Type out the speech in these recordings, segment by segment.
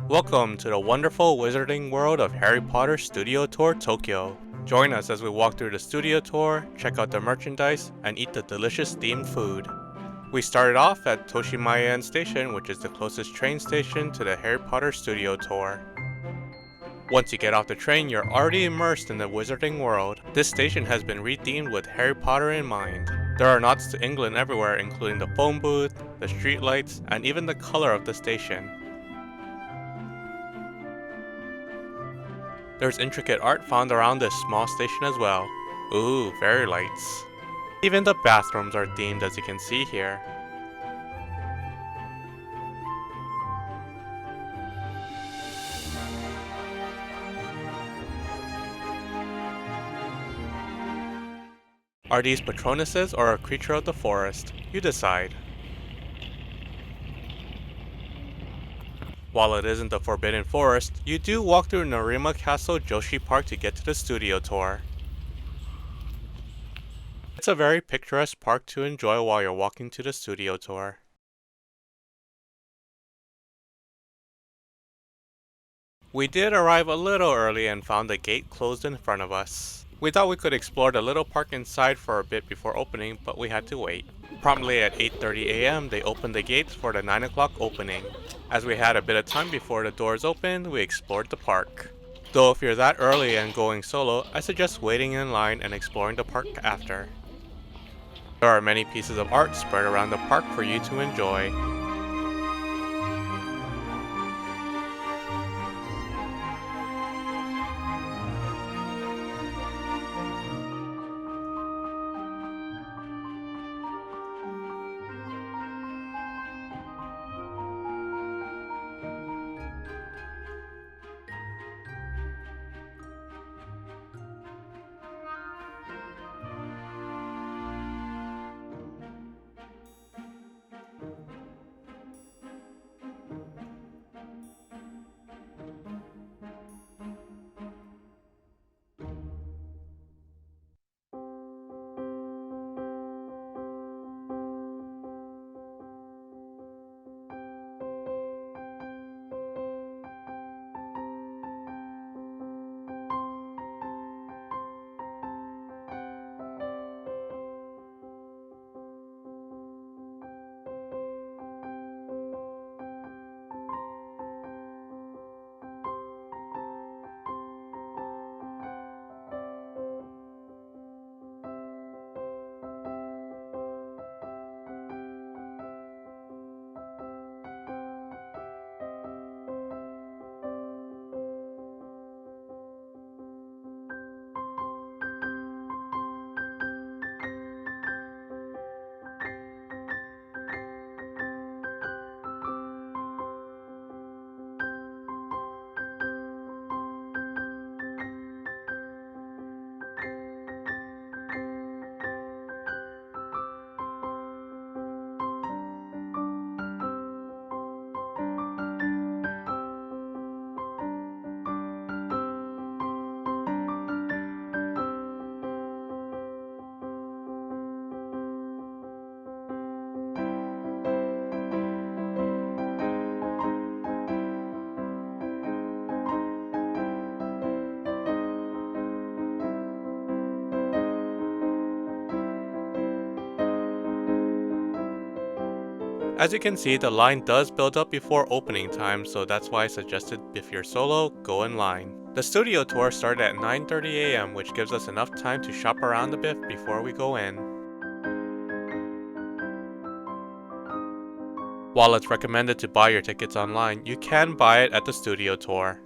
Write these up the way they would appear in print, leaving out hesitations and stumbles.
Welcome to the wonderful wizarding world of Harry Potter Studio Tour Tokyo. Join us as we walk through the studio tour, check out the merchandise, and eat the delicious themed food. We started off at Toshimaen Station, which is the closest train station to the Harry Potter Studio Tour. Once you get off the train, you're already immersed in the wizarding world. This station has been rethemed with Harry Potter in mind. There are nods to England everywhere, including the phone booth, the street lights, and even the color of the station. There's intricate art found around this small station as well. Ooh, fairy lights. Even the bathrooms are themed, as you can see here. Are these Patronuses or a creature of the forest? You decide. While it isn't the Forbidden Forest, you do walk through MinaLima Castle Joshi Park to get to the studio tour. It's a very picturesque park to enjoy while you're walking to the studio tour. We did arrive a little early and found the gate closed in front of us. We thought we could explore the little park inside for a bit before opening, but we had to wait. Promptly at 8:30 AM, they opened the gates for the 9 o'clock opening. As we had a bit of time before the doors opened, we explored the park. Though if you're that early and going solo, I suggest waiting in line and exploring the park after. There are many pieces of art spread around the park for you to enjoy. As you can see, the line does build up before opening time, so that's why I suggested if you're solo, go in line. The studio tour started at 9:30 AM, which gives us enough time to shop around a bit before we go in. While it's recommended to buy your tickets online, you can buy it at the studio tour.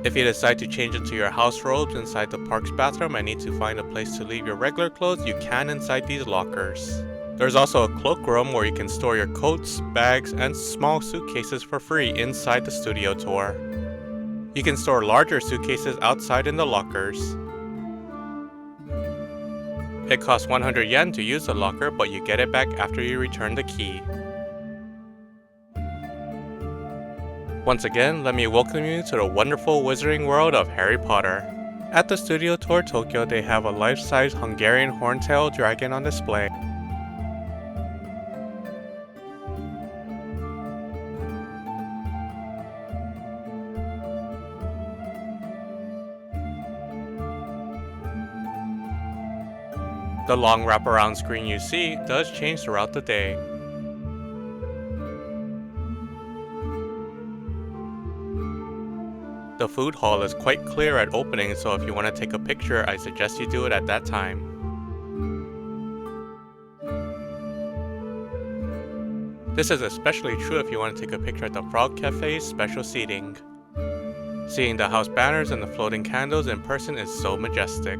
If you decide to change into your house robes inside the park's bathroom and need to find a place to leave your regular clothes, you can inside these lockers. There's also a cloakroom where you can store your coats, bags, and small suitcases for free inside the studio tour. You can store larger suitcases outside in the lockers. It costs 100 yen to use the locker, but you get it back after you return the key. Once again, let me welcome you to the wonderful wizarding world of Harry Potter. At the Studio Tour Tokyo, they have a life-size Hungarian horntail dragon on display. The long wraparound screen you see does change throughout the day. The food hall is quite clear at opening, so if you want to take a picture, I suggest you do it at that time. This is especially true if you want to take a picture at the Backlot Cafe's special seating. Seeing the house banners and the floating candles in person is so majestic.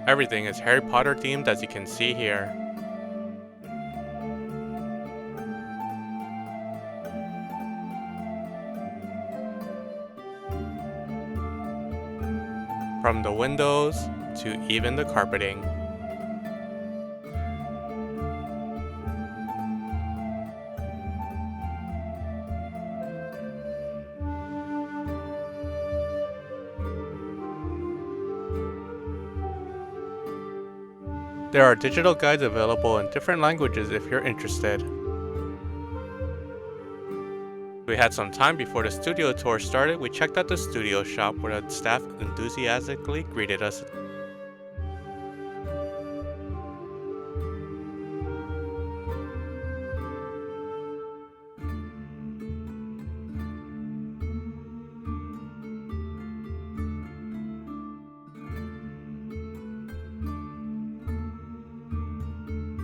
Everything is Harry Potter themed, as you can see here. From the windows to even the carpeting. There are digital guides available in different languages if you're interested. We had some time before the studio tour started. We checked out the studio shop where the staff enthusiastically greeted us.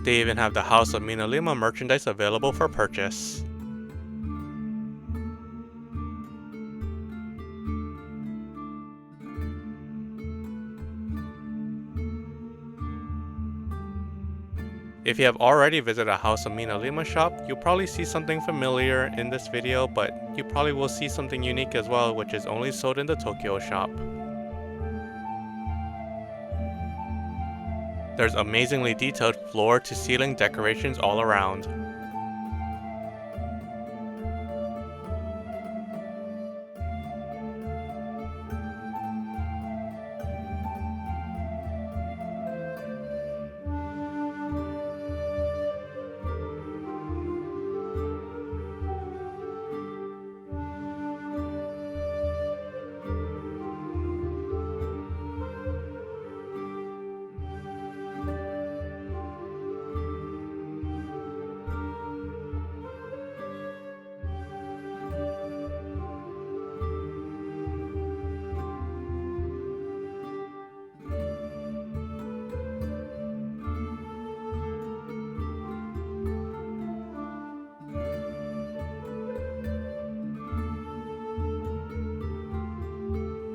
They even have the House of MinaLima merchandise available for purchase. If you have already visited a House of MinaLima shop, you'll probably see something familiar in this video, but you probably will see something unique as well, which is only sold in the Tokyo shop. There's amazingly detailed floor-to-ceiling decorations all around.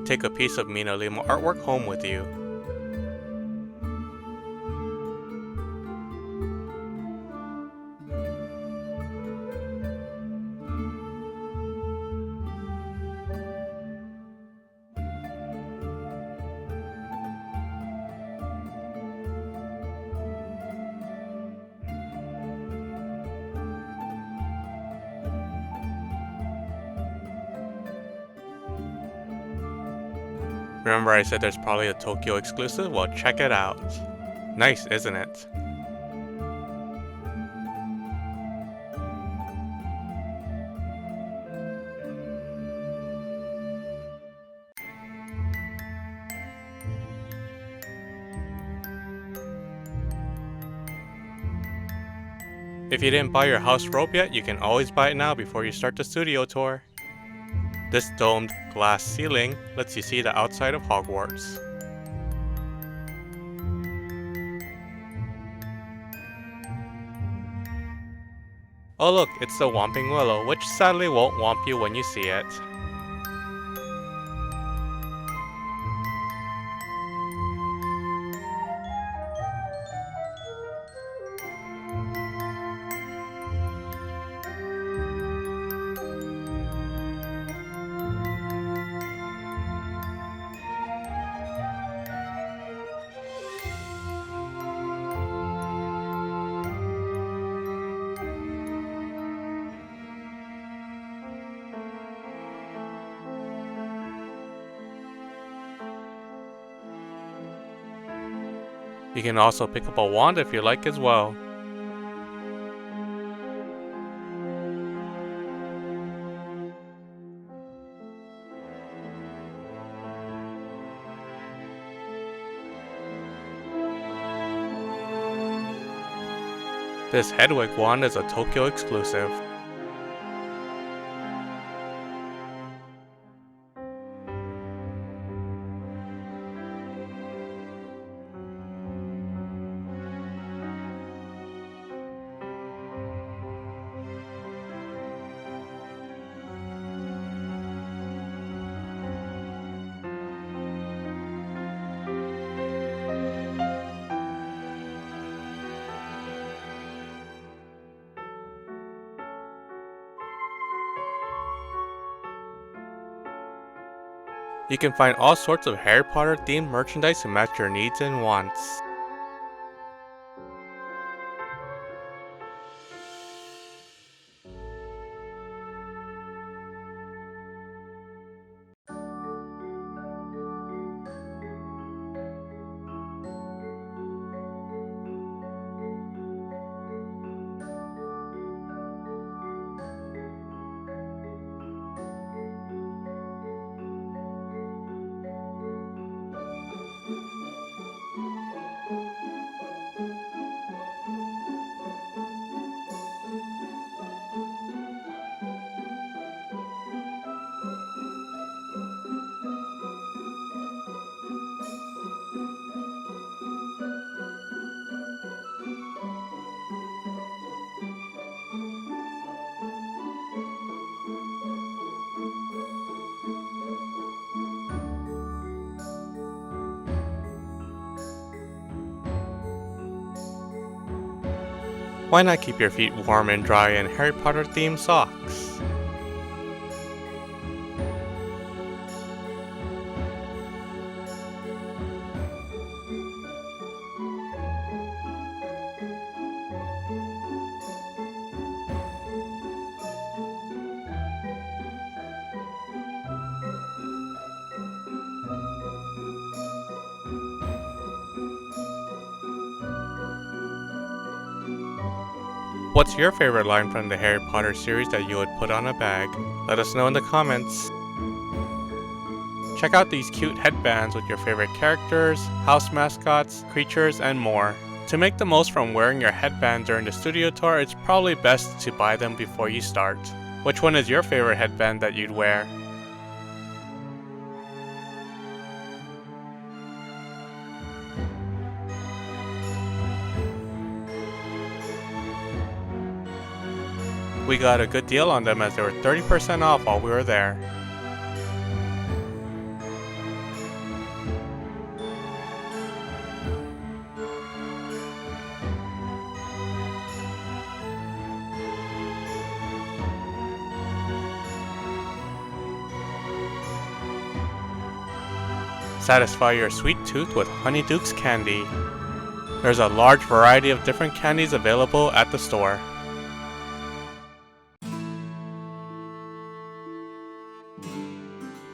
Take a piece of MinaLima artwork home with you. Remember I said there's probably a Tokyo exclusive? Well, check it out. Nice, isn't it? If you didn't buy your house robe yet, you can always buy it now before you start the studio tour. This domed glass ceiling lets you see the outside of Hogwarts. Oh look, it's the Whomping Willow, which sadly won't whomp you when you see it. You can also pick up a wand if you like as well. This Hedwig wand is a Tokyo exclusive. You can find all sorts of Harry Potter themed merchandise to match your needs and wants. Why not keep your feet warm and dry in Harry Potter themed socks? What's your favorite line from the Harry Potter series that you would put on a bag? Let us know in the comments. Check out these cute headbands with your favorite characters, house mascots, creatures, and more. To make the most from wearing your headband during the studio tour, it's probably best to buy them before you start. Which one is your favorite headband that you'd wear? We got a good deal on them as they were 30% off while we were there. Satisfy your sweet tooth with Honeydukes candy. There's a large variety of different candies available at the store.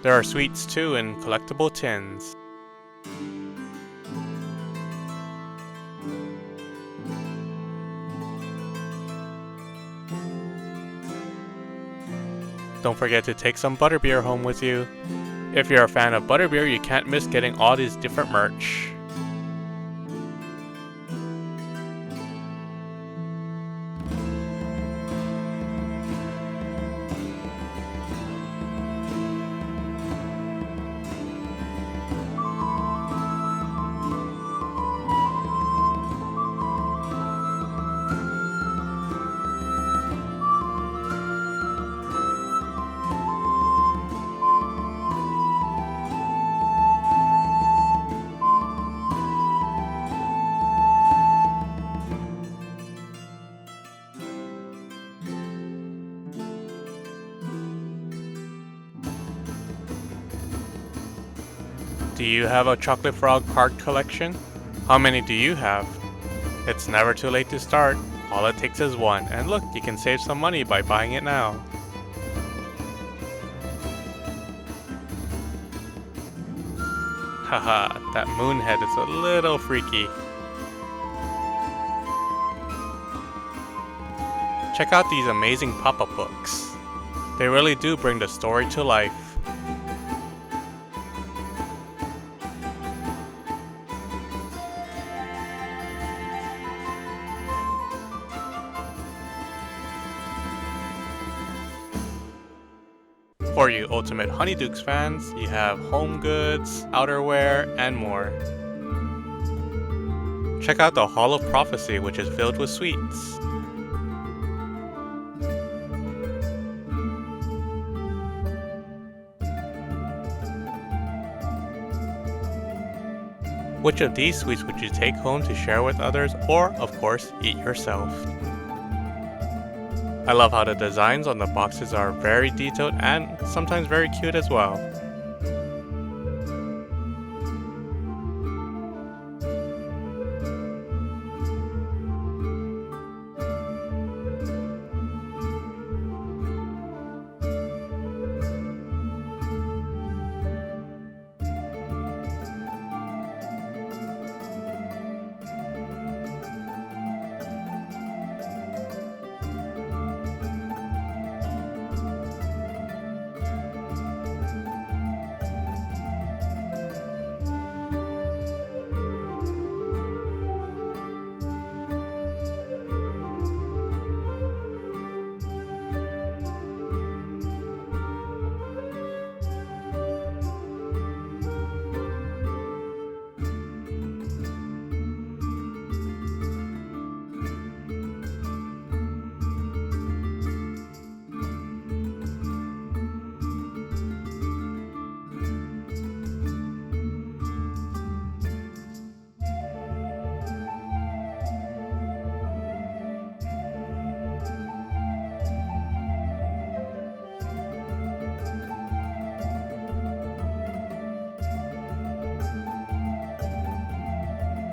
There are sweets too in collectible tins. Don't forget to take some butterbeer home with you. If you're a fan of butterbeer, you can't miss getting all these different merch. Do you have a Chocolate Frog card collection? How many do you have? It's never too late to start. All it takes is one, and look, you can save some money by buying it now. Haha, that moon head is a little freaky. Check out these amazing pop-up books. They really do bring the story to life. For you ultimate Honeydukes fans, you have home goods, outerwear, and more. Check out the Hall of Prophecy, which is filled with sweets. Which of these sweets would you take home to share with others, or, of course, eat yourself? I love how the designs on the boxes are very detailed and sometimes very cute as well.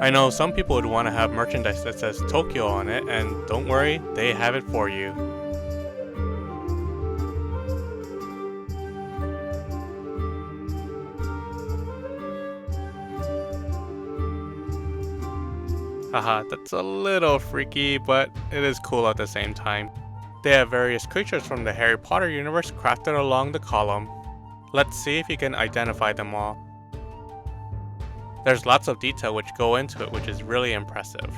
I know some people would want to have merchandise that says Tokyo on it, and don't worry, they have it for you. Haha, that's a little freaky, but it is cool at the same time. They have various creatures from the Harry Potter universe crafted along the column. Let's see if you can identify them all. There's lots of detail which go into it, which is really impressive.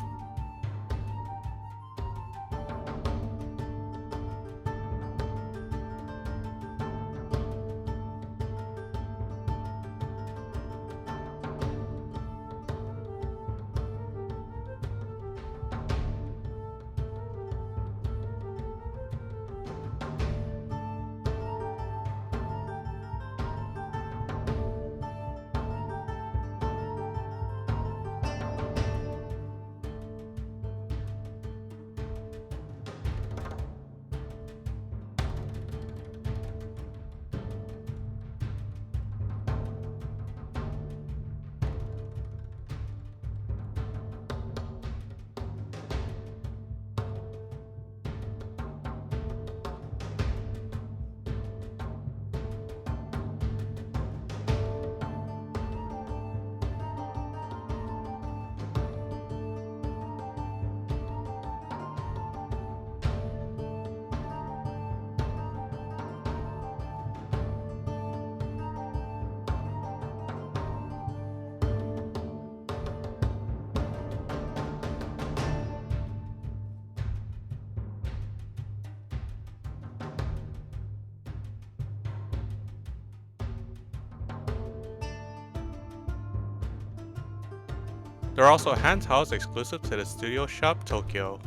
There are also hand towels exclusive to the Studio Shop Tokyo.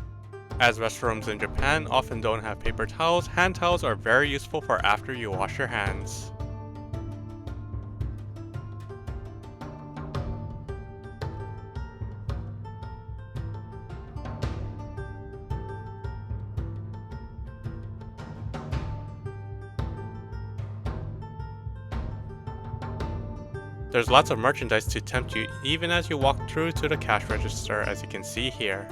As restrooms in Japan often don't have paper towels, hand towels are very useful for after you wash your hands. There's lots of merchandise to tempt you even as you walk through to the cash register, as you can see here.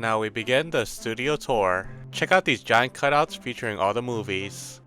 Now we begin the studio tour. Check out these giant cutouts featuring all the movies.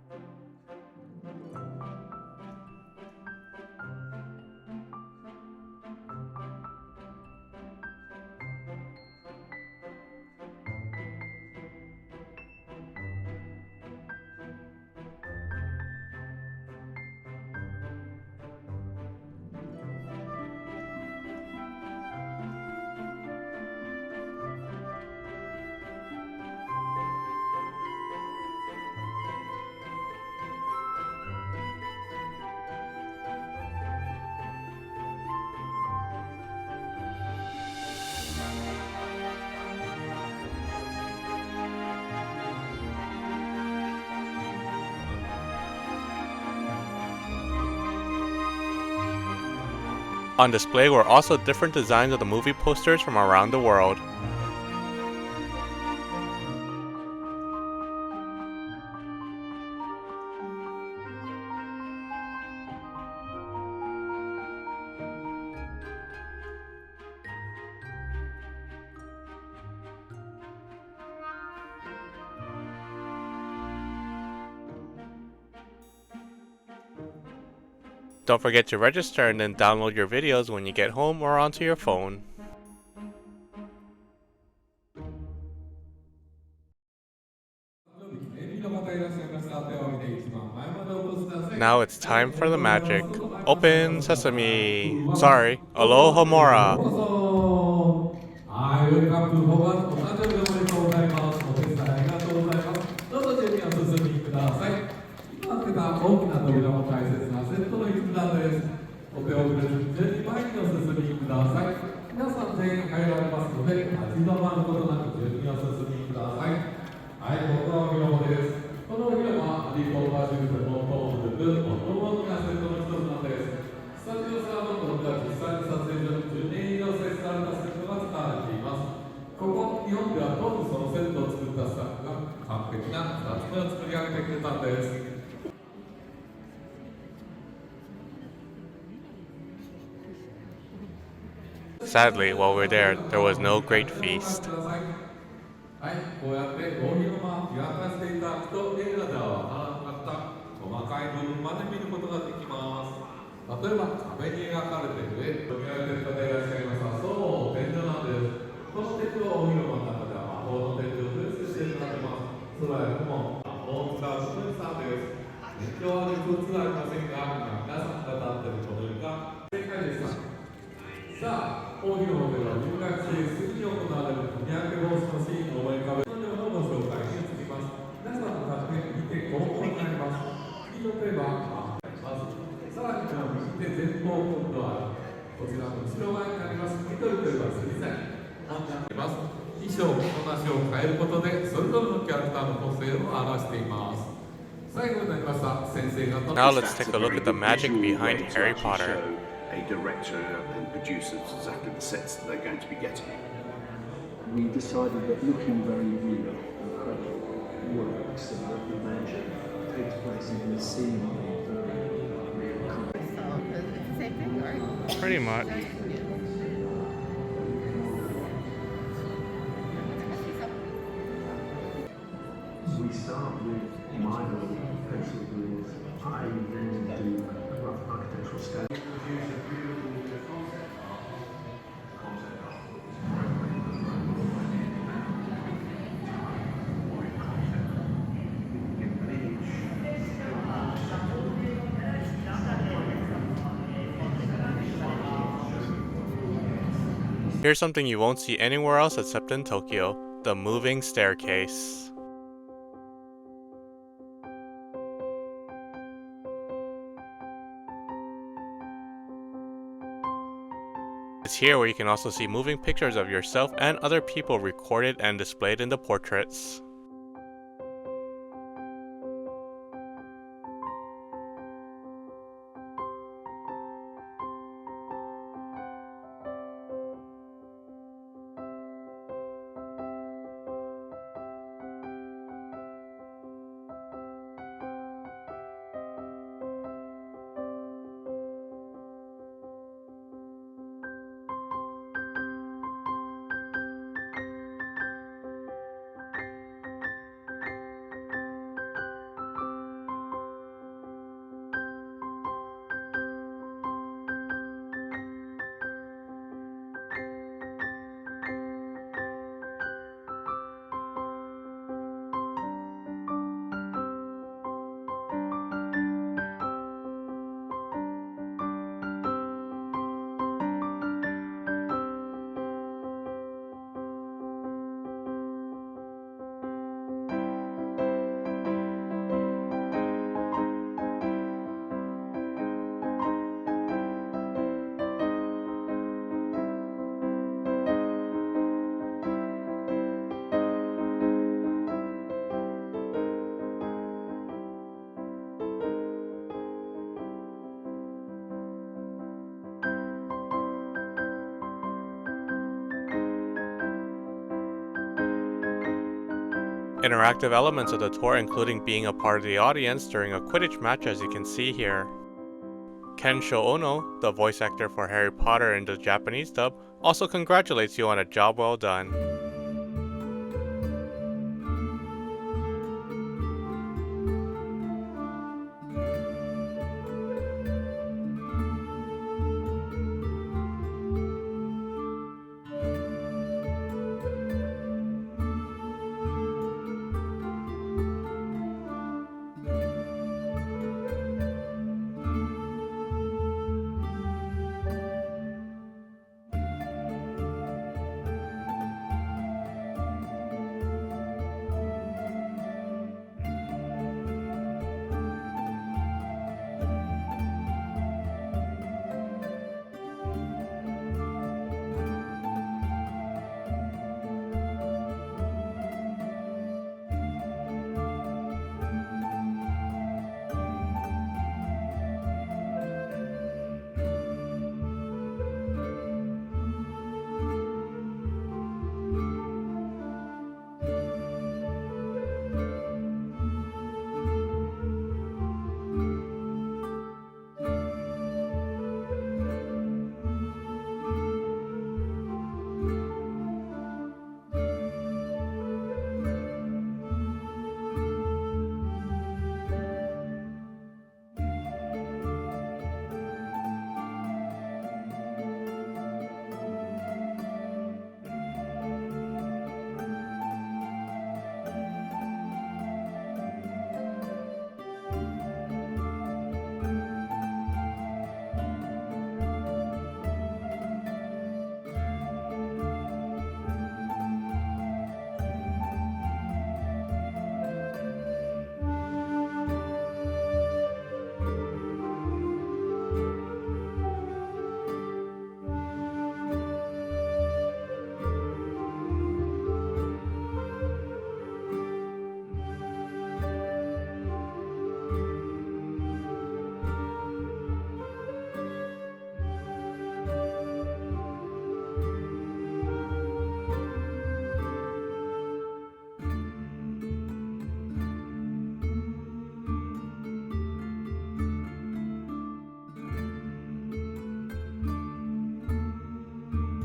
On display were also different designs of the movie posters from around the world. Don't forget to register and then download your videos when you get home or onto your phone. Now it's time for the magic. Open sesame. Sorry, Alohomora. Sadly, while we were there was no great feast. Now let's take a look at the magic behind Harry Potter. A director and producers exactly the sets that they're going to be getting. We decided that looking very real, incredible, works, and that the magic takes place in the scene of very real. Pretty much. We start with minor pencil drawings. I then do a rough architectural sketch. Here's something you won't see anywhere else except in Tokyo, the moving staircase. It's here where you can also see moving pictures of yourself and other people recorded and displayed in the portraits. Interactive elements of the tour including being a part of the audience during a Quidditch match, as you can see here. Ken Shouono, the voice actor for Harry Potter in the Japanese dub, also congratulates you on a job well done.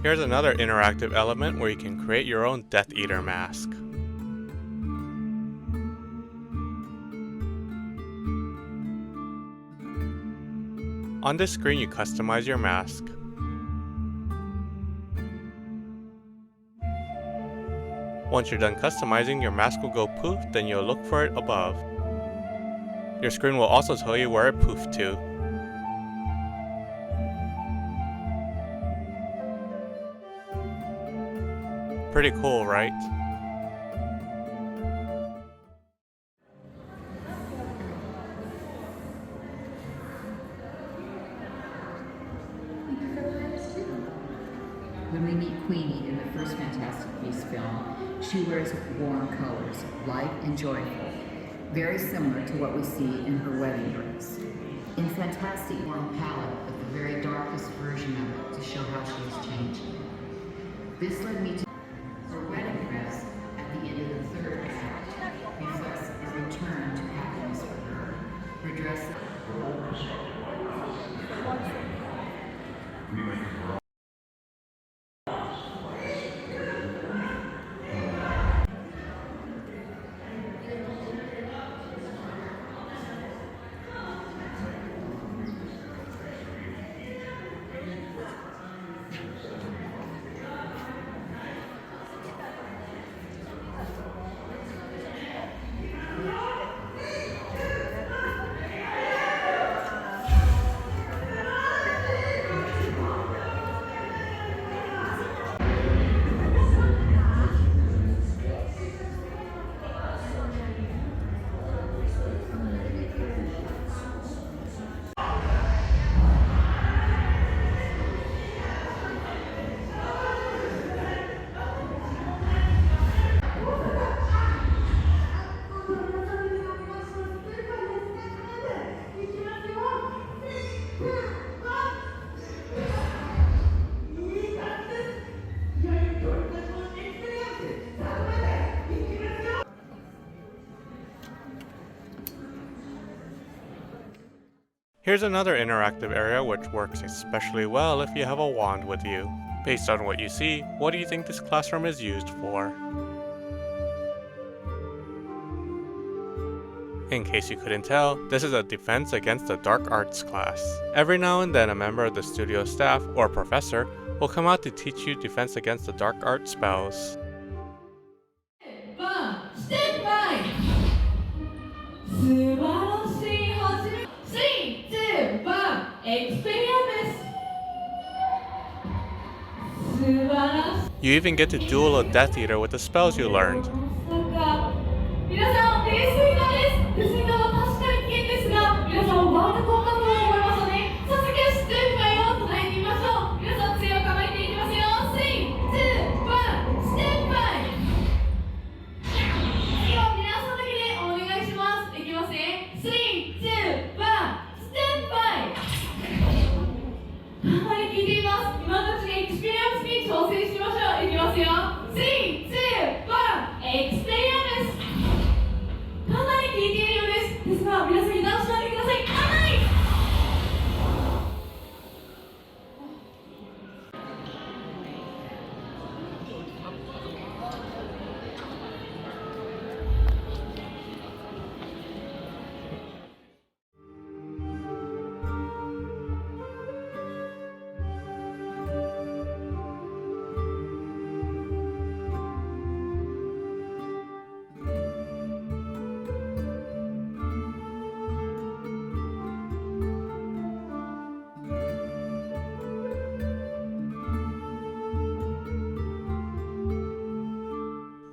Here's another interactive element where you can create your own Death Eater mask. On this screen, you customize your mask. Once you're done customizing, your mask will go poof, then you'll look for it above. Your screen will also tell you where it poofed to. Pretty cool, right? When we meet Queenie in the first Fantastic Beasts film, she wears warm colors, light and joyful, very similar to what we see in her wedding dress. In Fantastic, warm palette, but the very darkest version of it to show how she is changing. This led me to her wedding dress at the end of the third act reflects a return to happiness for her. Her dress. Here's another interactive area which works especially well if you have a wand with you. Based on what you see, what do you think this classroom is used for? In case you couldn't tell, this is a defense against the dark arts class. Every now and then a member of the studio staff or professor will come out to teach you defense against the dark art spells. You even get to duel a Death Eater with the spells you learned.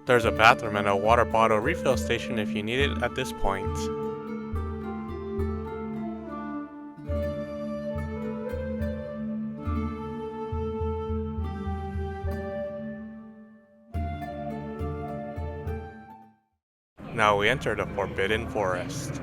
There's a bathroom and a water bottle refill station if you need it at this point. Now we enter the Forbidden Forest.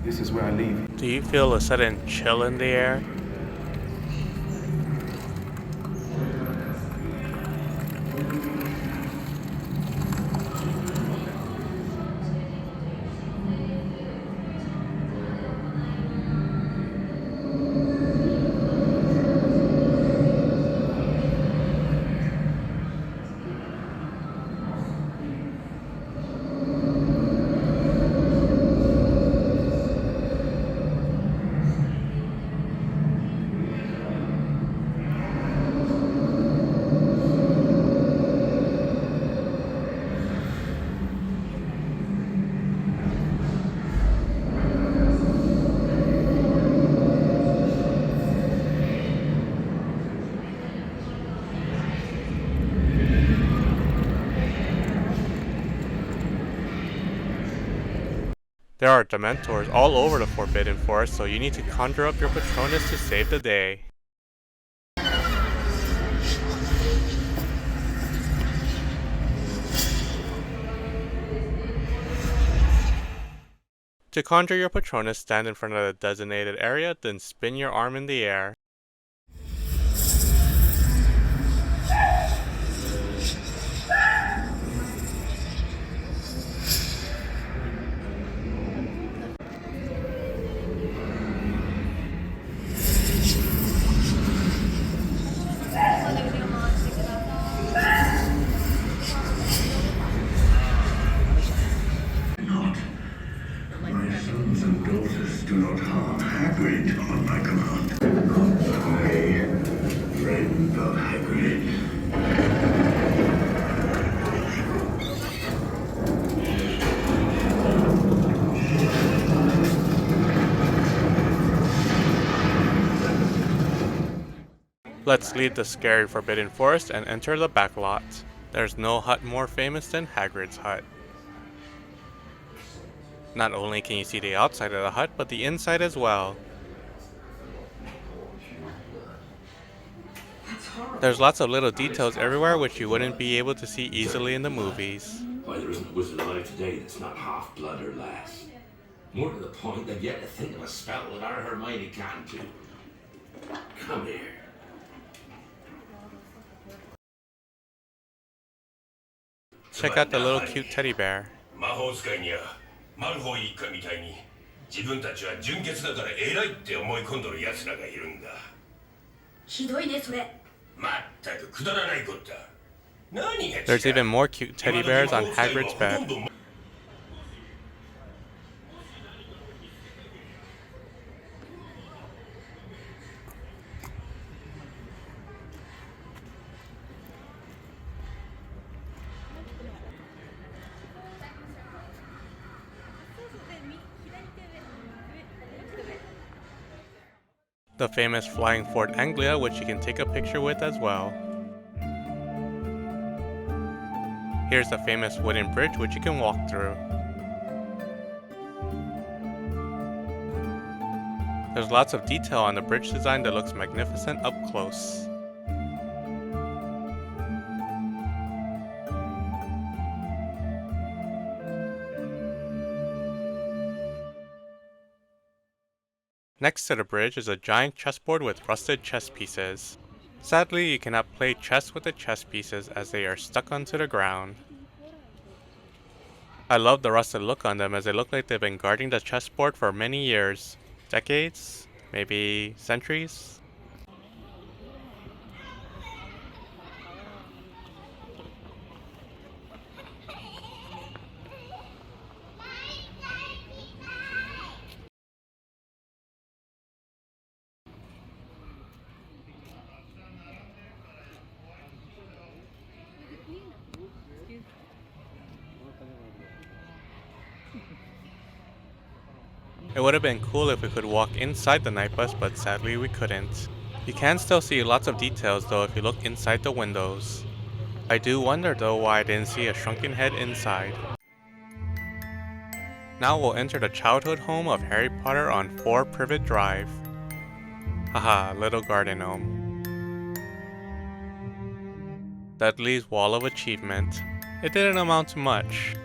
This is where I leave. Do you feel a sudden chill in the air? There are Dementors all over the Forbidden Forest, so you need to conjure up your Patronus to save the day. To conjure your Patronus, stand in front of the designated area, then spin your arm in the air. Do not harm Hagrid on my command. I, friend of Hagrid. Let's leave the scary Forbidden Forest and enter the Backlot. There's no hut more famous than Hagrid's hut. Not only can you see the outside of the hut, but the inside as well. There's lots of little details everywhere which you wouldn't be able to see easily in the movies. Why, there isn't a wizard alive today that's not half blood or less. More to the point, they've yet to think of a spell that our Hermione can't do. Come here. Check out the little cute teddy bear. 魔法使いにはマルフォイ一家みたいに自分たちは純潔だから偉いって思い込んどる奴らがいるんだ。ひどいねそれ。まったくくだらないこった。何が違う？ There's even more cute teddy bears on Hagrid's bed. The famous flying Fort Anglia, which you can take a picture with as well. Here's the famous wooden bridge which you can walk through. There's lots of detail on the bridge design that looks magnificent up close. Next to the bridge is a giant chessboard with rusted chess pieces. Sadly, you cannot play chess with the chess pieces as they are stuck onto the ground. I love the rusted look on them as they look like they've been guarding the chessboard for many years. Decades? Maybe centuries? It would have been cool if we could walk inside the night bus, but sadly we couldn't. You can still see lots of details though if you look inside the windows. I do wonder though why I didn't see a shrunken head inside. Now we'll enter the childhood home of Harry Potter on 4 Privet Drive. Haha, little garden gnome. Dudley's Wall of Achievement. It didn't amount to much.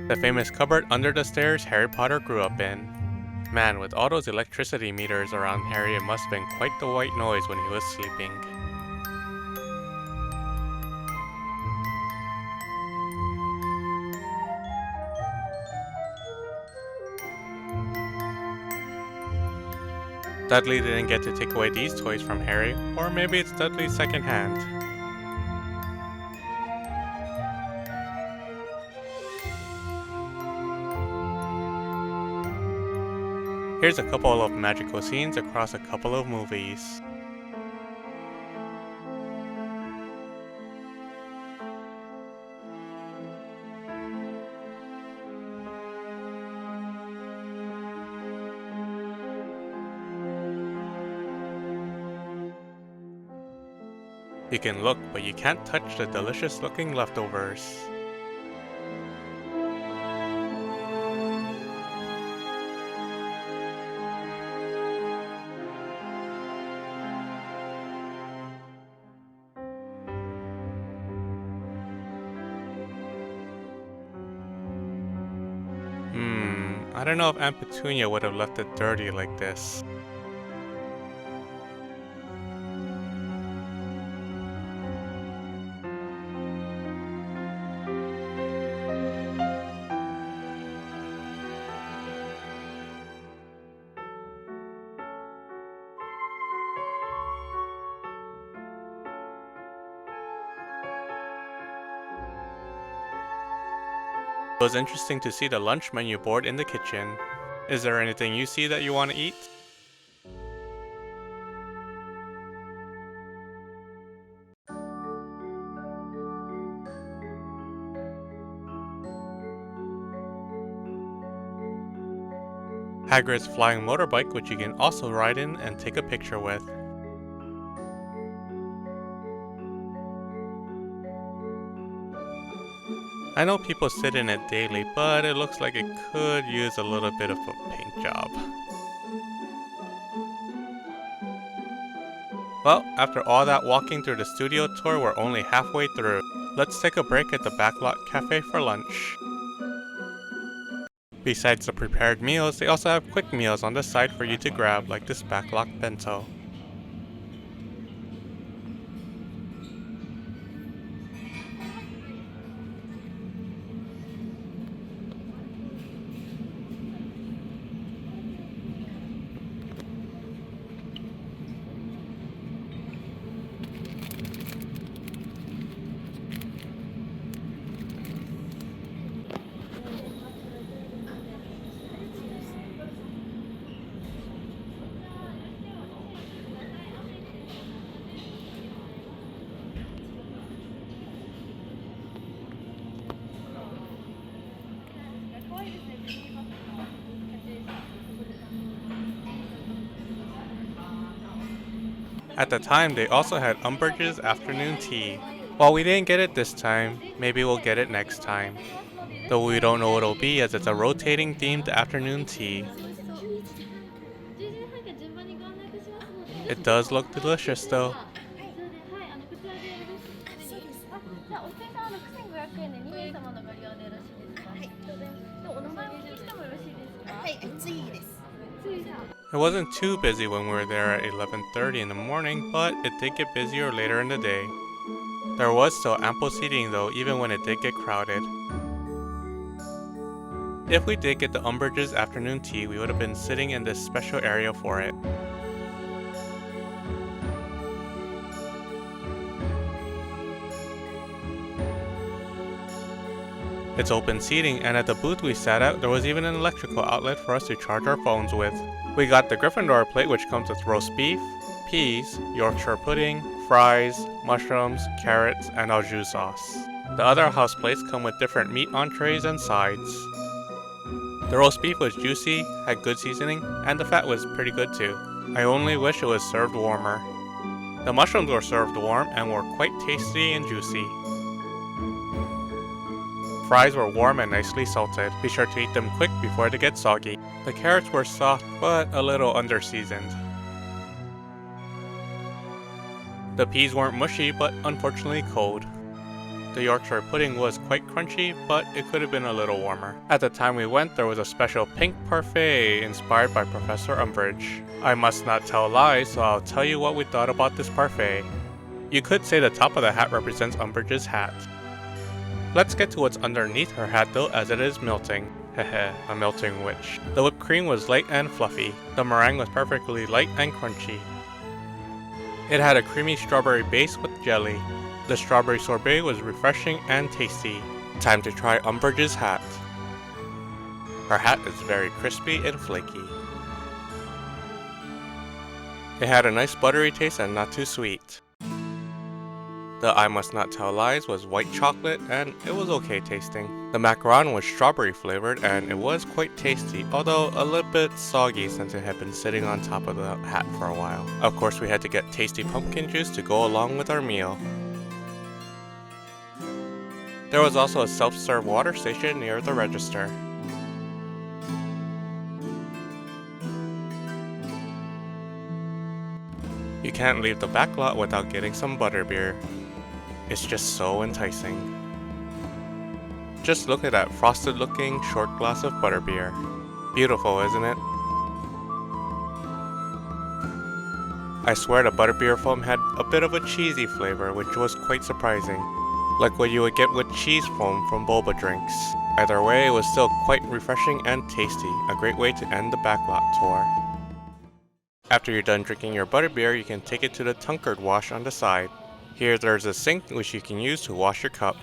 The famous cupboard under the stairs Harry Potter grew up in. Man, with all those electricity meters around Harry, it must have been quite the white noise when he was sleeping. Dudley didn't get to take away these toys from Harry, or maybe it's Dudley's second hand. Here's a couple of magical scenes across a couple of movies. You can look, but you can't touch the delicious looking leftovers. I don't know if Aunt Petunia would have left it dirty like this. It was interesting to see the lunch menu board in the kitchen. Is there anything you see that you want to eat? Hagrid's flying motorbike, which you can also ride in and take a picture with. I know people sit in it daily, but it looks like it could use a little bit of a paint job. Well, after all that walking through the studio tour, we're only halfway through. Let's take a break at the Backlot Cafe for lunch. Besides the prepared meals, they also have quick meals on the side for you to grab, like this Backlot bento. At the time, they also had Umbridge's afternoon tea. While we didn't get it this time, maybe we'll get it next time. Though we don't know what it'll be, as it's a rotating themed afternoon tea. It does look delicious though. It wasn't too busy when we were there at 11:30 in the morning, but it did get busier later in the day. There was still ample seating though, even when it did get crowded. If we did get the Umbridge's afternoon tea, we would have been sitting in this special area for it. It's open seating, and at the booth we sat at, there was even an electrical outlet for us to charge our phones with. We got the Gryffindor plate, which comes with roast beef, peas, Yorkshire pudding, fries, mushrooms, carrots, and au jus sauce. The other house plates come with different meat entrees and sides. The roast beef was juicy, had good seasoning, and the fat was pretty good too. I only wish it was served warmer. The mushrooms were served warm and were quite tasty and juicy. Fries were warm and nicely salted. Be sure to eat them quick before they get soggy. The carrots were soft but a little under-seasoned. The peas weren't mushy but unfortunately cold. The Yorkshire pudding was quite crunchy, but it could have been a little warmer. At the time we went, there was a special pink parfait inspired by Professor Umbridge. I must not tell lies, so I'll tell you what we thought about this parfait. You could say the top of the hat represents Umbridge's hat. Let's get to what's underneath her hat though, as it is melting. Heh, a melting witch. The whipped cream was light and fluffy. The meringue was perfectly light and crunchy. It had a creamy strawberry base with jelly. The strawberry sorbet was refreshing and tasty. Time to try Umbridge's hat. Her hat is very crispy and flaky. It had a nice buttery taste and not too sweet. The I must not tell lies was white chocolate and it was okay tasting. The macaron was strawberry flavored and it was quite tasty, although a little bit soggy since it had been sitting on top of the hat for a while. Of course we had to get tasty pumpkin juice to go along with our meal. There was also a self-serve water station near the register. You can't leave the backlot without getting some butterbeer. It's just so enticing. Just look at that frosted looking short glass of butterbeer. Beautiful, isn't it? I swear the butterbeer foam had a bit of a cheesy flavor, which was quite surprising. Like what you would get with cheese foam from boba drinks. Either way, it was still quite refreshing and tasty, a great way to end the backlot tour. After you're done drinking your butterbeer, you can take it to the Tankard wash on the side. Here there's a sink which you can use to wash your cup.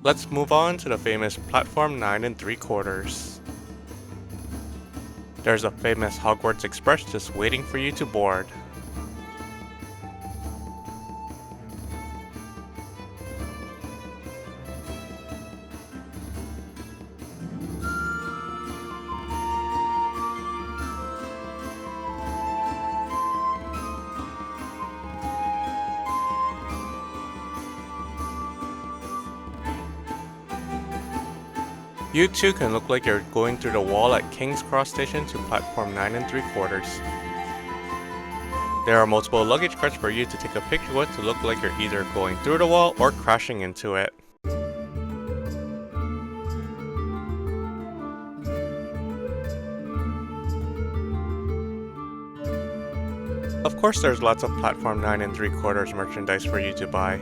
Let's move on to the famous platform 9 3/4. There's a famous Hogwarts Express just waiting for you to board. You too can look like you're going through the wall at King's Cross Station to platform 9 3/4. There are multiple luggage carts for you to take a picture with to look like you're either going through the wall or crashing into it. Of course, there's lots of platform 9 3/4 merchandise for you to buy.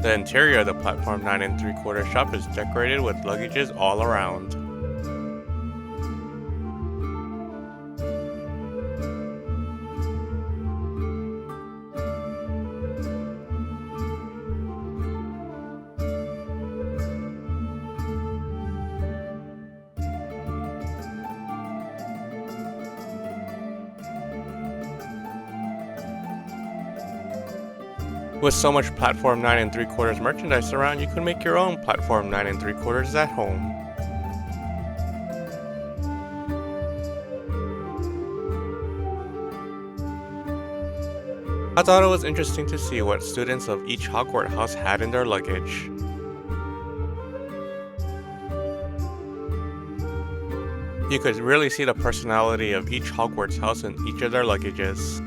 The interior of the platform 9 3/4 shop is decorated with luggages all around. With so much platform 9 3/4 merchandise around, you can make your own platform 9 3/4 at home. I thought it was interesting to see what students of each Hogwarts house had in their luggage. You could really see the personality of each Hogwarts house in each of their luggages.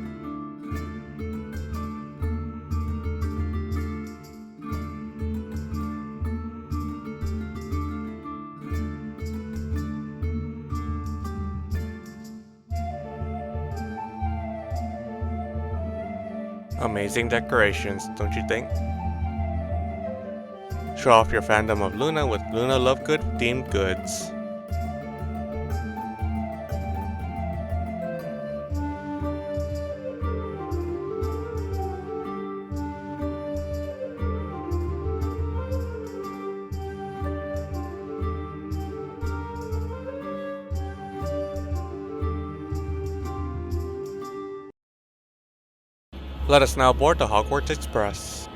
Amazing decorations, don't you think? Show off your fandom of Luna with Luna Lovegood themed goods. Let us now board the Hogwarts Express.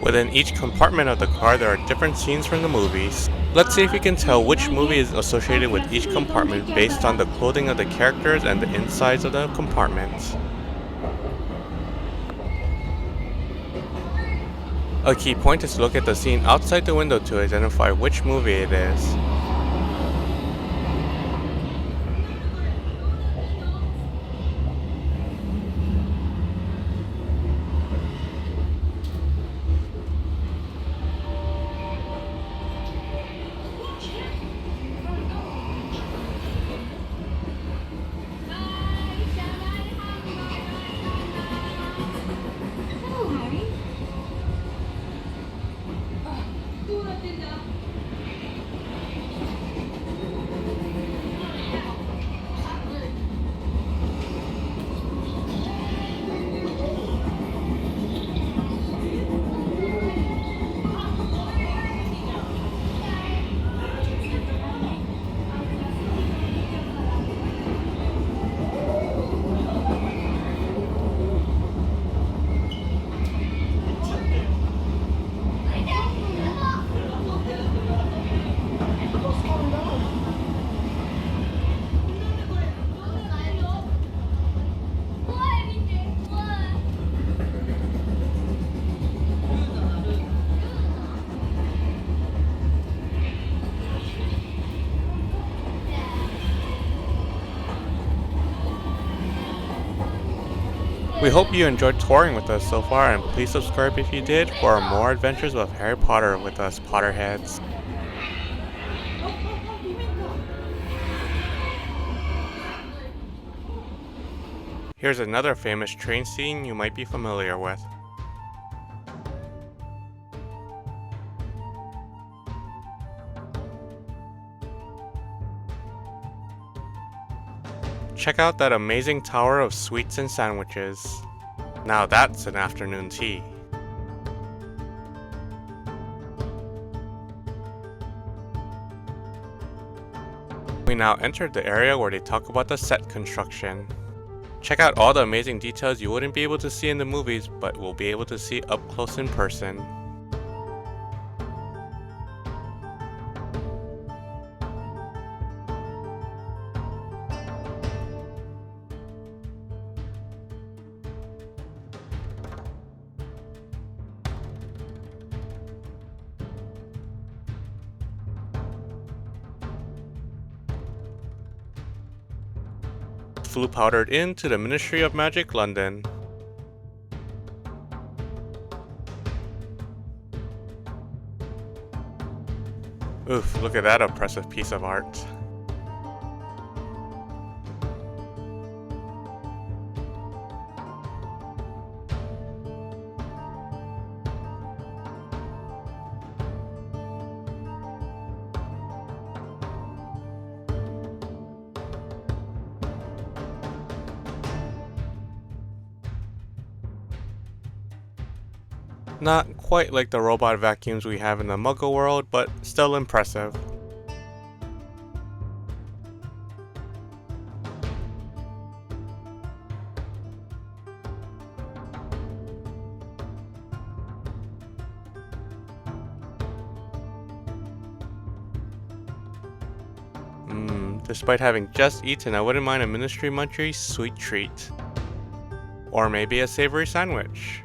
Within each compartment of the car, there are different scenes from the movies. Let's see if we can tell which movie is associated with each compartment based on the clothing of the characters and the insides of the compartments. A key point is to look at the scene outside the window to identify which movie it is. We hope you enjoyed touring with us so far, and please subscribe if you did for more adventures with Harry Potter with us Potterheads. Here's another famous train scene you might be familiar with. Check out that amazing tower of sweets and sandwiches. Now that's an afternoon tea. We now entered the area where they talk about the set construction. Check out all the amazing details you wouldn't be able to see in the movies, but will be able to see up close in person. Flew powdered into the Ministry of Magic, London. Oof, look at that impressive piece of art. Not quite like the robot vacuums we have in the Muggle world, but still impressive. Despite having just eaten, I wouldn't mind a Ministry Munchie's sweet treat. Or maybe a savory sandwich.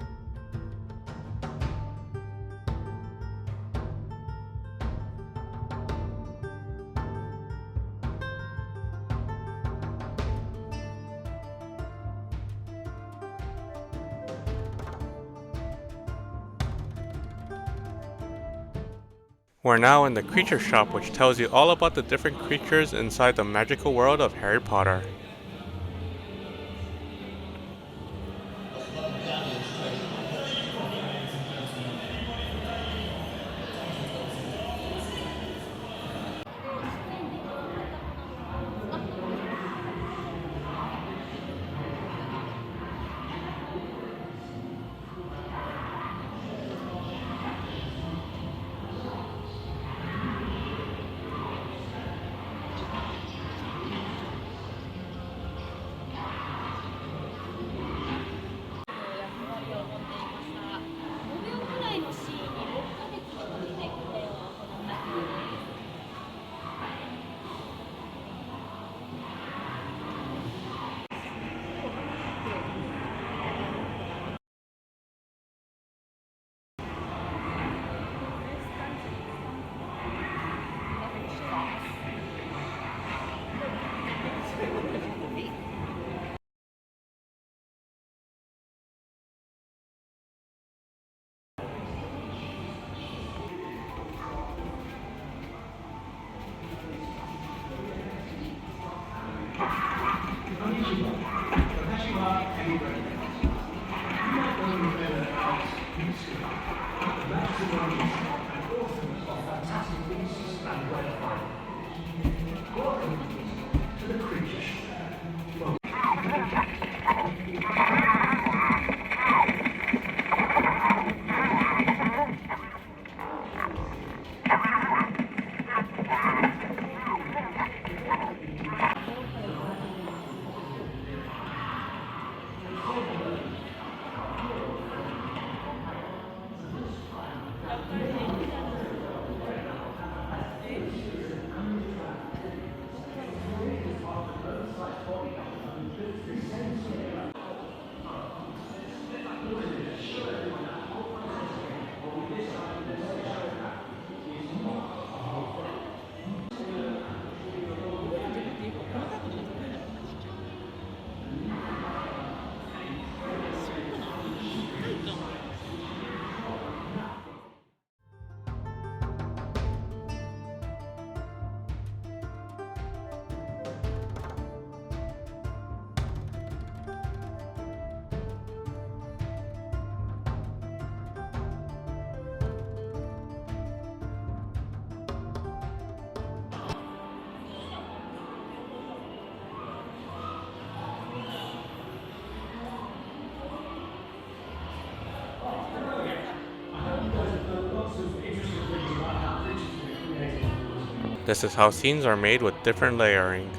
We're now in the creature shop, which tells you all about the different creatures inside the magical world of Harry Potter. This is how scenes are made with different layering.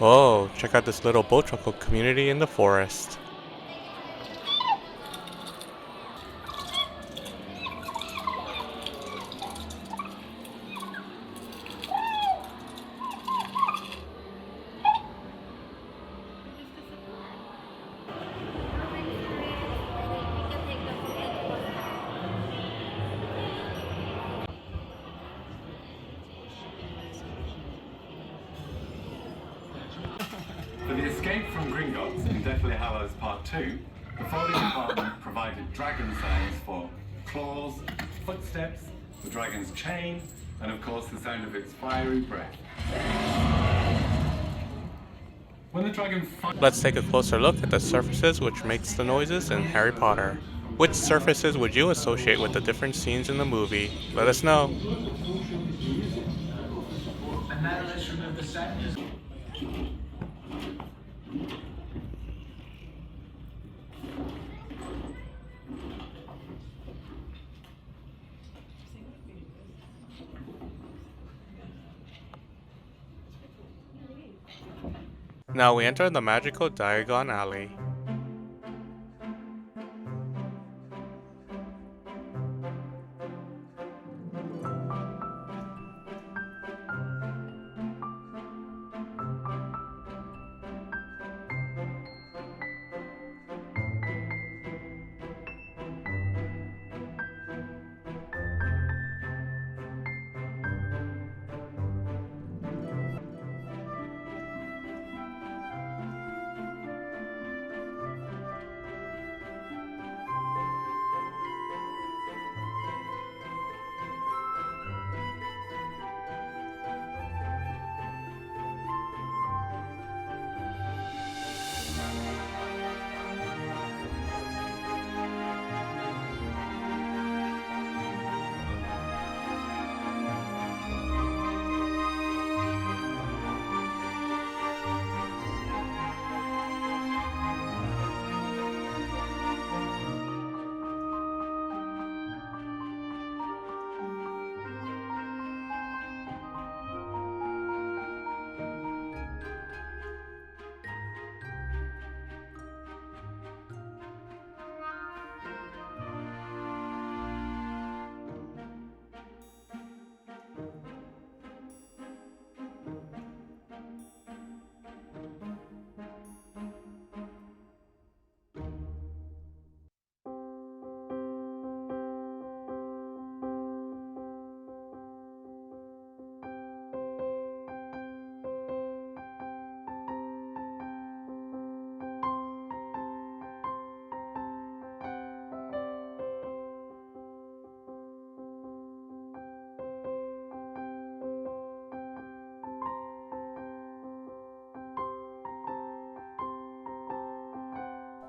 Oh, check out this little boat truckle community in the forest. For the escape from Gringotts in Deathly Hallows Part 2, the folding department provided dragon sounds for claws, footsteps, the dragon's chain, and of course the sound of its fiery breath. When the dragon Let's take a closer look at the surfaces which makes the noises in Harry Potter. Which surfaces would you associate with the different scenes in the movie? Let us know. And now let's remove the set. Now we enter the magical Diagon alley.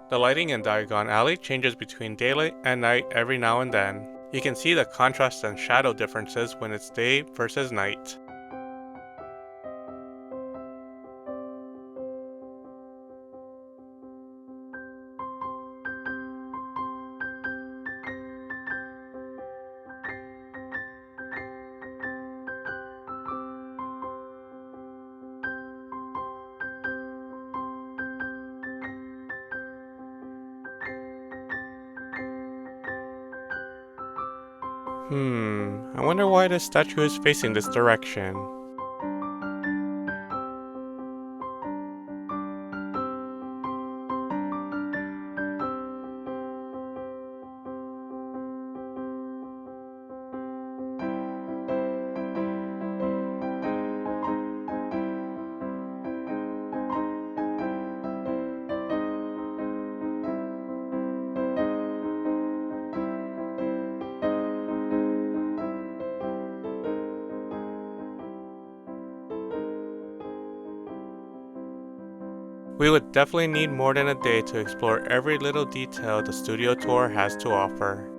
The lighting in Diagon Alley changes between daylight and night every now and then. You can see the contrast and shadow differences when it's day versus night. I wonder why this statue is facing this direction. We would definitely need more than a day to explore every little detail the studio tour has to offer.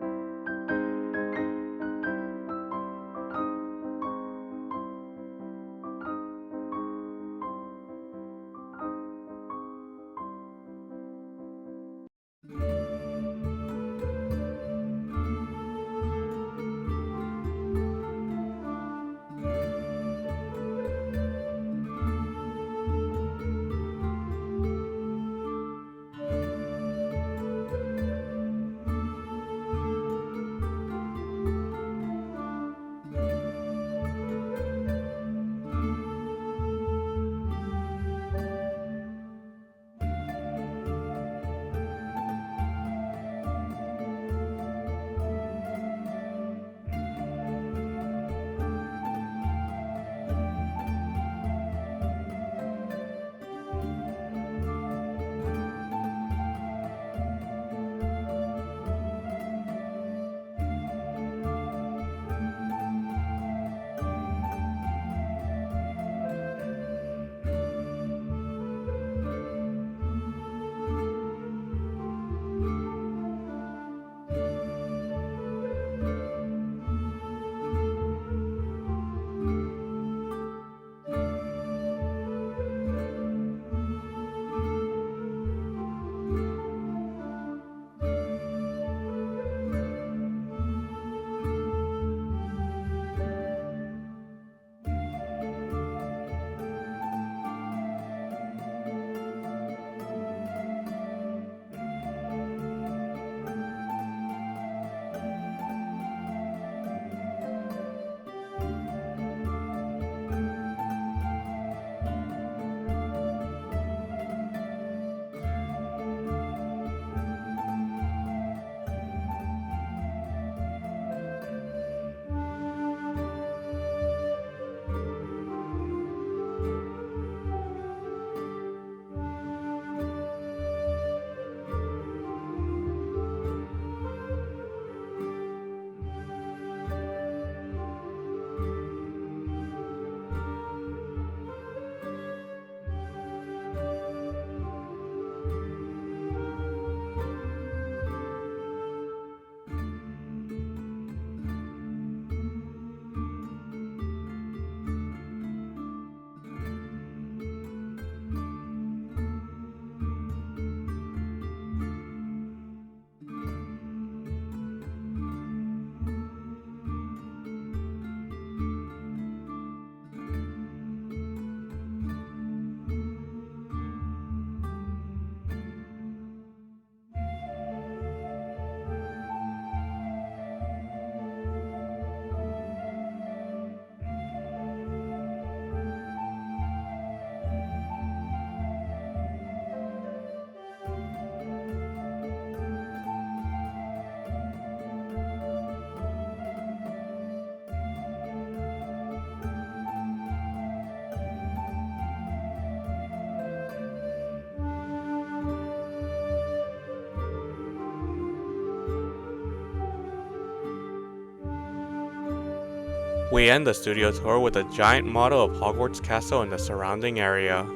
We end the studio tour with a giant model of Hogwarts Castle in the surrounding area.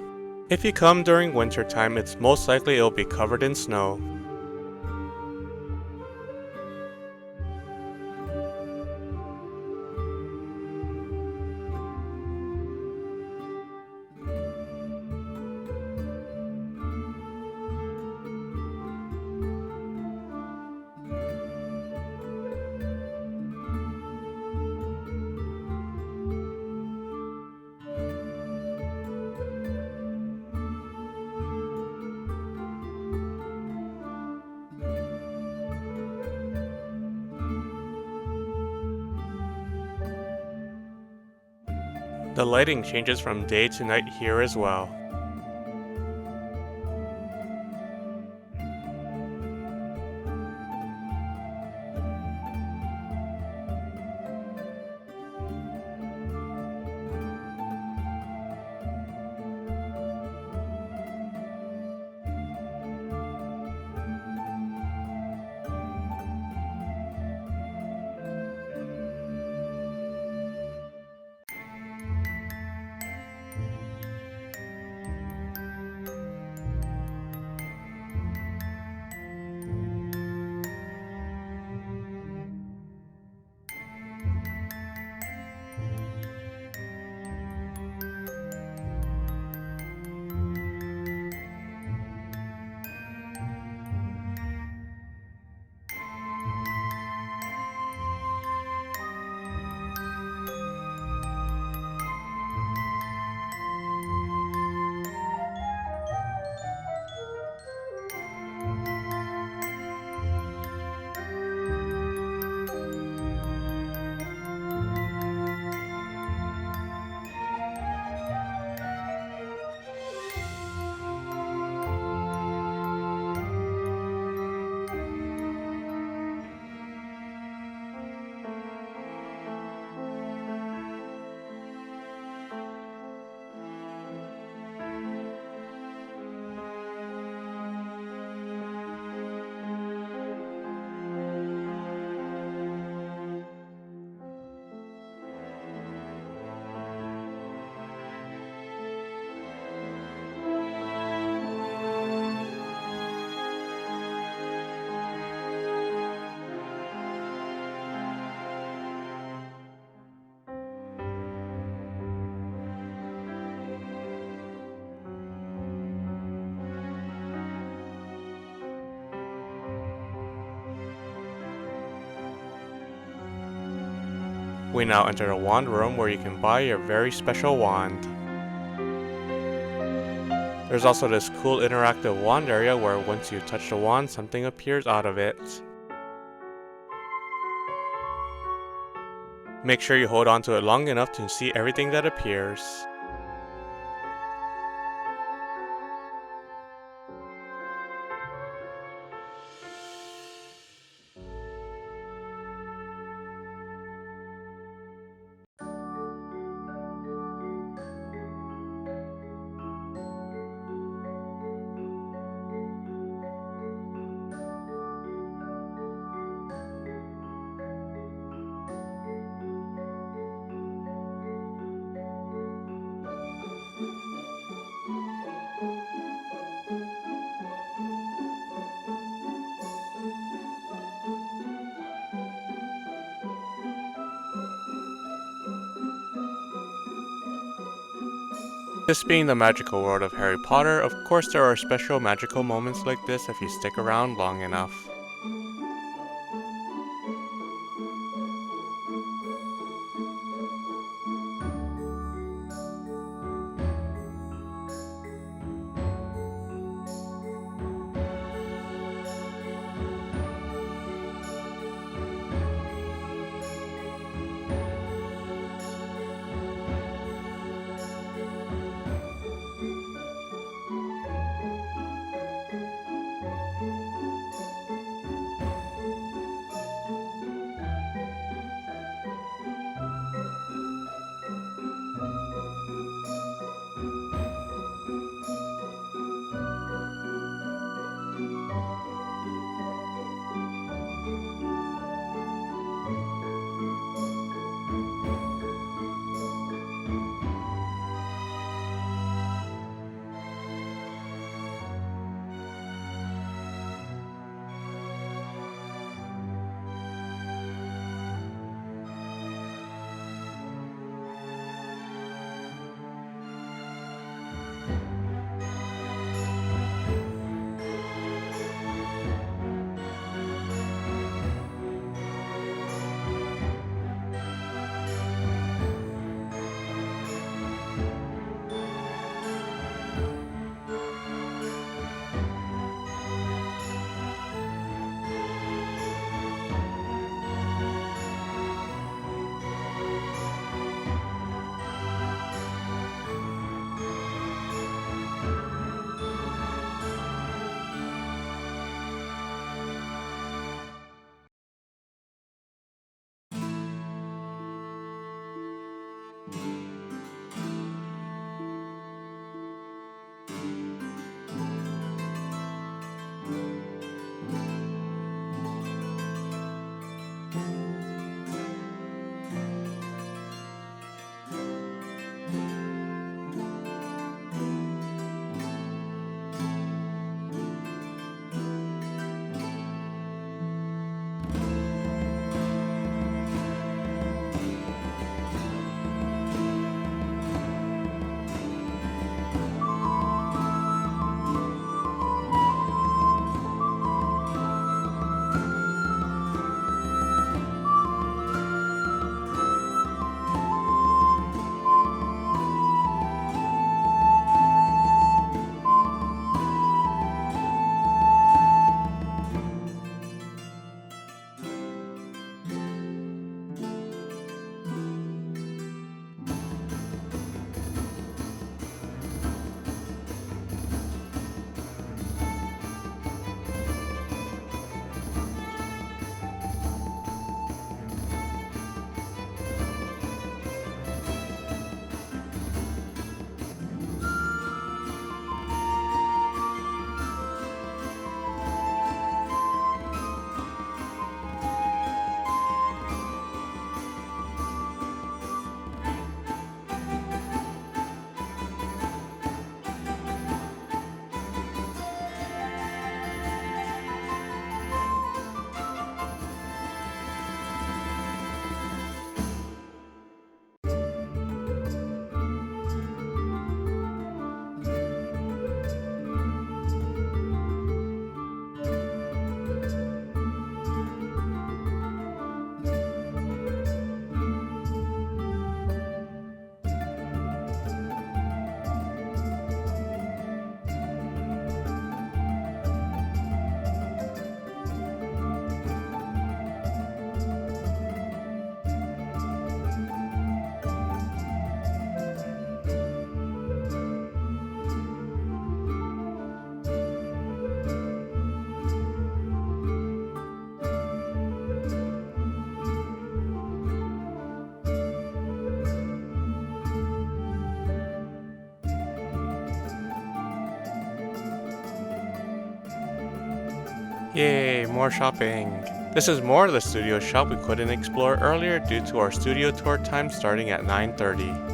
If you come during winter time, it's most likely it'll be covered in snow. The lighting changes from day to night here as well. We now enter a wand room where you can buy your very special wand. There's also this cool interactive wand area where once you touch the wand, something appears out of it. Make sure you hold on to it long enough to see everything that appears. This being the magical world of Harry Potter, of course there are special magical moments like this if you stick around long enough. Yay, more shopping! This is more of the studio shop we couldn't explore earlier due to our studio tour time starting at 9:30.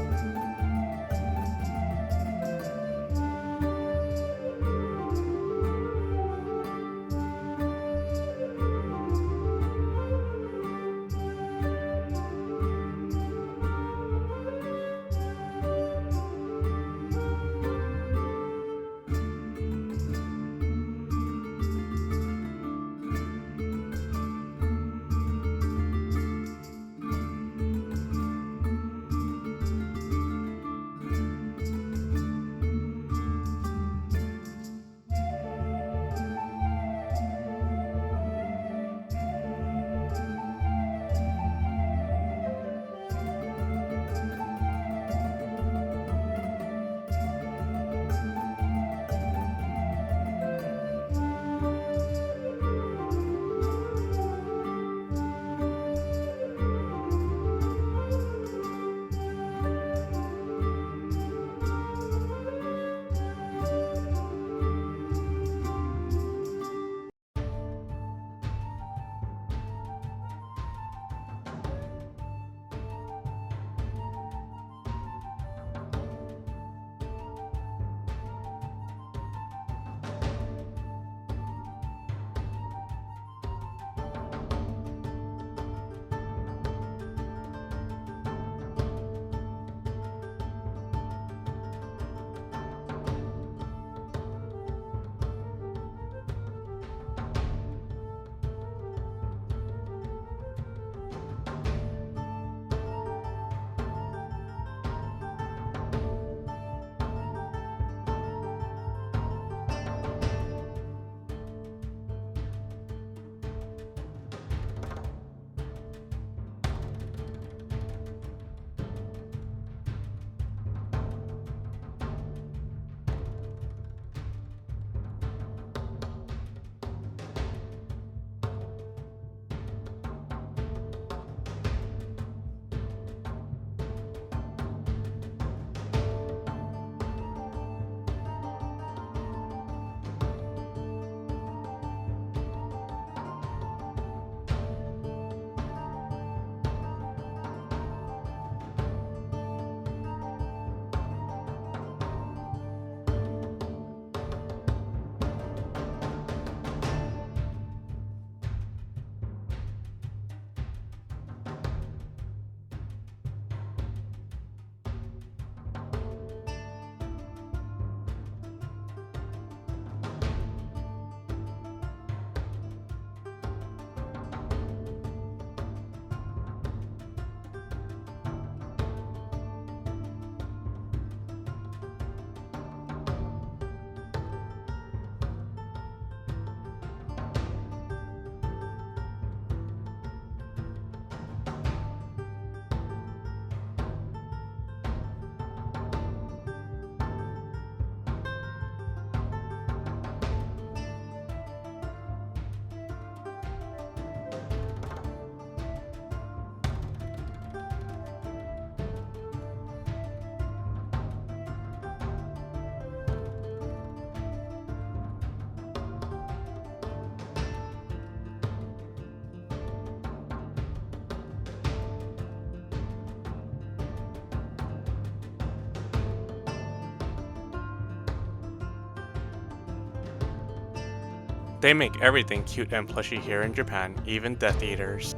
They make everything cute and plushy here in Japan, even Death Eaters.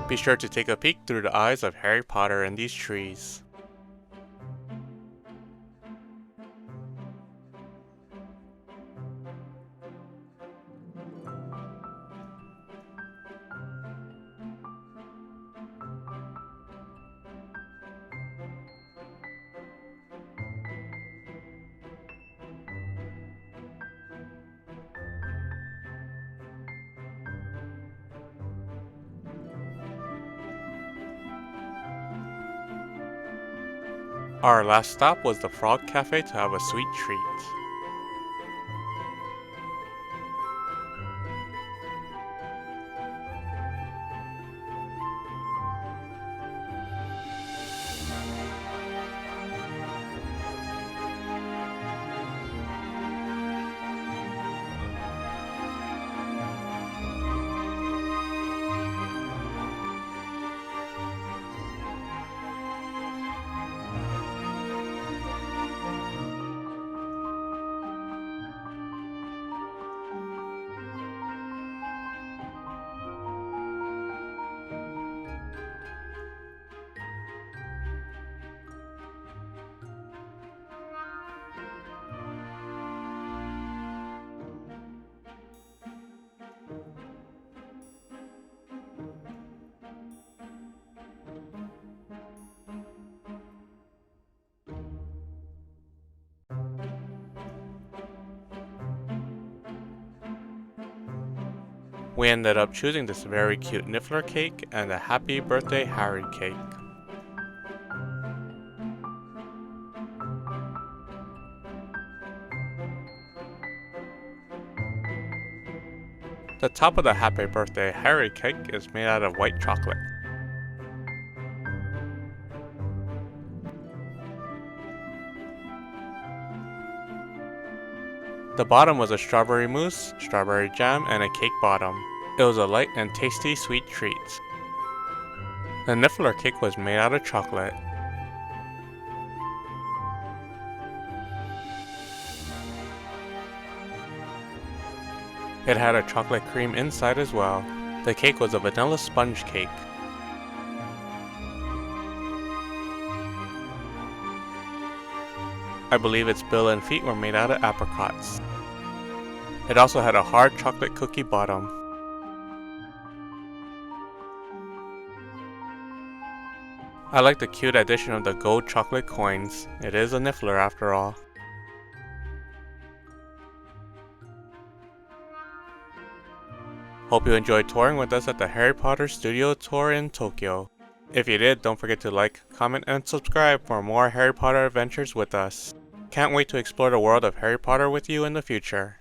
Be sure to take a peek through the eyes of Harry Potter in these trees. Our last stop was the Frog Cafe to have a sweet treat. We ended up choosing this very cute Niffler cake and a Happy Birthday Harry cake. The top of the Happy Birthday Harry cake is made out of white chocolate. The bottom was a strawberry mousse, strawberry jam, and a cake bottom. It was a light and tasty sweet treat. The Niffler cake was made out of chocolate. It had a chocolate cream inside as well. The cake was a vanilla sponge cake. I believe its bill and feet were made out of apricots. It also had a hard chocolate cookie bottom. I like the cute addition of the gold chocolate coins. It is a Niffler after all. Hope you enjoyed touring with us at the Harry Potter Studio Tour in Tokyo. If you did, don't forget to like, comment, and subscribe for more Harry Potter adventures with us. Can't wait to explore the world of Harry Potter with you in the future.